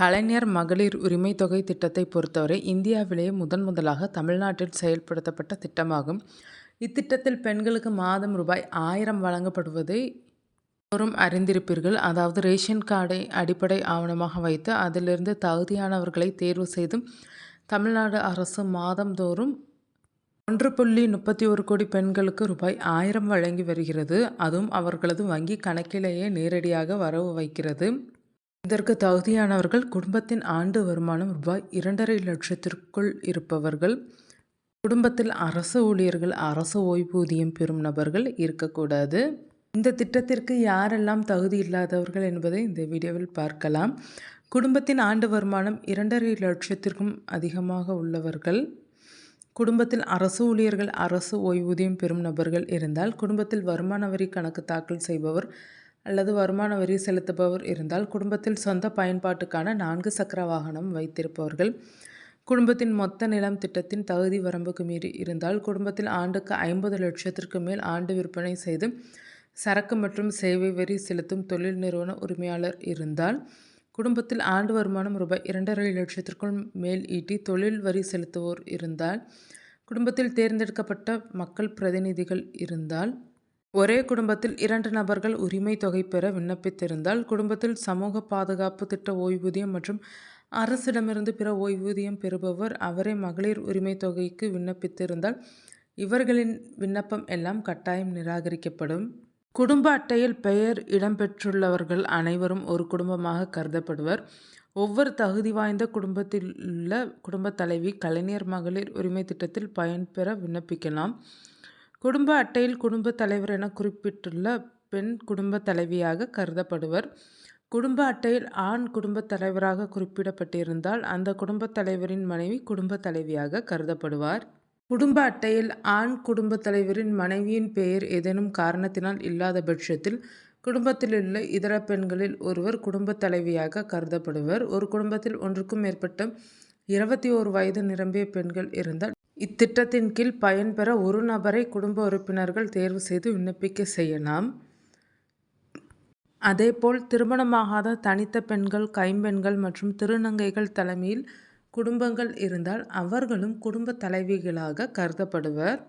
கலைஞர் மகளிர் உரிமை தொகை திட்டத்தை பொறுத்தவரை இந்தியாவிலேயே முதலாக தமிழ்நாட்டில் செயல்படுத்தப்பட்ட திட்டமாகும். இத்திட்டத்தில் பெண்களுக்கு மாதம் ரூபாய் 1000 வழங்கப்படுவதை எல்லோரும் அறிந்திருப்பீர்கள். அதாவது ரேஷன் கார்டை அடிப்படை ஆவணமாக வைத்து அதிலிருந்து தகுதியானவர்களை தேர்வு செய்தும் தமிழ்நாடு அரசு மாதந்தோறும் 1.31 கோடி பெண்களுக்கு ரூபாய் 1000 வழங்கி வருகிறது. அதுவும் அவர்களது வங்கி கணக்கிலேயே நேரடியாக வரவு வைக்கிறது. இதற்கு தகுதியானவர்கள் குடும்பத்தின் ஆண்டு வருமானம் ரூபாய் 2.5 லட்சத்திற்குள் இருப்பவர்கள், குடும்பத்தில் அரசு ஊழியர்கள், அரசு ஓய்வூதியம் பெறும் நபர்கள் இருக்கக்கூடாது. இந்த திட்டத்திற்கு யாரெல்லாம் தகுதி இல்லாதவர்கள் என்பதை இந்த வீடியோவில் பார்க்கலாம். குடும்பத்தின் ஆண்டு வருமானம் 2.5 லட்சத்திற்கும் அதிகமாக உள்ளவர்கள், குடும்பத்தில் அரசு ஊழியர்கள், அரசு ஓய்வூதியம் பெறும் நபர்கள் இருந்தால், குடும்பத்தில் வருமான வரி கணக்கு தாக்கல் செய்பவர் அல்லது வருமான வரி செலுத்துபவர் இருந்தால், குடும்பத்தில் சொந்த பயன்பாட்டுக்கான 4 சக்கர வாகனம் வைத்திருப்பவர்கள், குடும்பத்தின் மொத்த நிலம் திட்டத்தின் தகுதி வரம்புக்கு மீறி இருந்தால், குடும்பத்தில் ஆண்டுக்கு 50 லட்சத்திற்கு மேல் ஆண்டு விற்பனை செய்து சரக்கு மற்றும் சேவை வரி செலுத்தும் தொழில் நிறுவன உரிமையாளர் இருந்தால், குடும்பத்தில் ஆண்டு வருமானம் ரூபாய் 2.5 லட்சத்திற்குள் மேல் ஈட்டி தொழில் வரி செலுத்துவோர் இருந்தால், குடும்பத்தில் தேர்ந்தெடுக்கப்பட்ட மக்கள் பிரதிநிதிகள் இருந்தால், ஒரே குடும்பத்தில் 2 நபர்கள் உரிமை தொகை பெற விண்ணப்பித்திருந்தால், குடும்பத்தில் சமூக பாதுகாப்பு திட்ட ஓய்வூதியம் மற்றும் அரசிடமிருந்து பிற ஓய்வூதியம் பெறுபவர் அவரே மகளிர் உரிமை தொகைக்கு விண்ணப்பித்திருந்தால், இவர்களின் விண்ணப்பம் எல்லாம் கட்டாயம் நிராகரிக்கப்படும். குடும்ப அட்டையில் பெயர் இடம்பெற்றுள்ளவர்கள் அனைவரும் ஒரு குடும்பமாக கருதப்படுவர். ஒவ்வொரு தகுதி வாய்ந்த குடும்பத்திலுள்ள குடும்ப தலைவி கலைஞர் மகளிர் உரிமை திட்டத்தில் பயன்பெற விண்ணப்பிக்கலாம். குடும்ப அட்டையில் குடும்ப தலைவர் என குறிப்பிட்டுள்ள பெண் குடும்ப தலைவியாக கருதப்படுவர். குடும்ப அட்டையில் ஆண் குடும்ப தலைவராக குறிப்பிடப்பட்டிருந்தால் அந்த குடும்ப தலைவரின் மனைவி குடும்ப தலைவியாக கருதப்படுவார். குடும்ப அட்டையில் ஆண் குடும்ப தலைவரின் மனைவியின் பெயர் ஏதேனும் காரணத்தினால் இல்லாத பட்சத்தில் குடும்பத்திலுள்ள இதர பெண்களில் ஒருவர் குடும்ப தலைவியாக கருதப்படுவர். ஒரு குடும்பத்தில் ஒன்றுக்கும் மேற்பட்ட 21 வயது நிரம்பிய பெண்கள் இருந்தால் இத்திட்டத்தின் கீழ் பயன்பெற ஒரு நபரை குடும்ப உறுப்பினர்கள் தேர்வு செய்து விண்ணப்பிக்க செய்யலாம். அதேபோல் திருமணமாகாத தனித்த பெண்கள், கைம்பெண்கள் மற்றும் திருநங்கைகள் தலைமையில் குடும்பங்கள் இருந்தால் அவர்களும் குடும்ப தலைவிகளாக கருதப்படுவர்.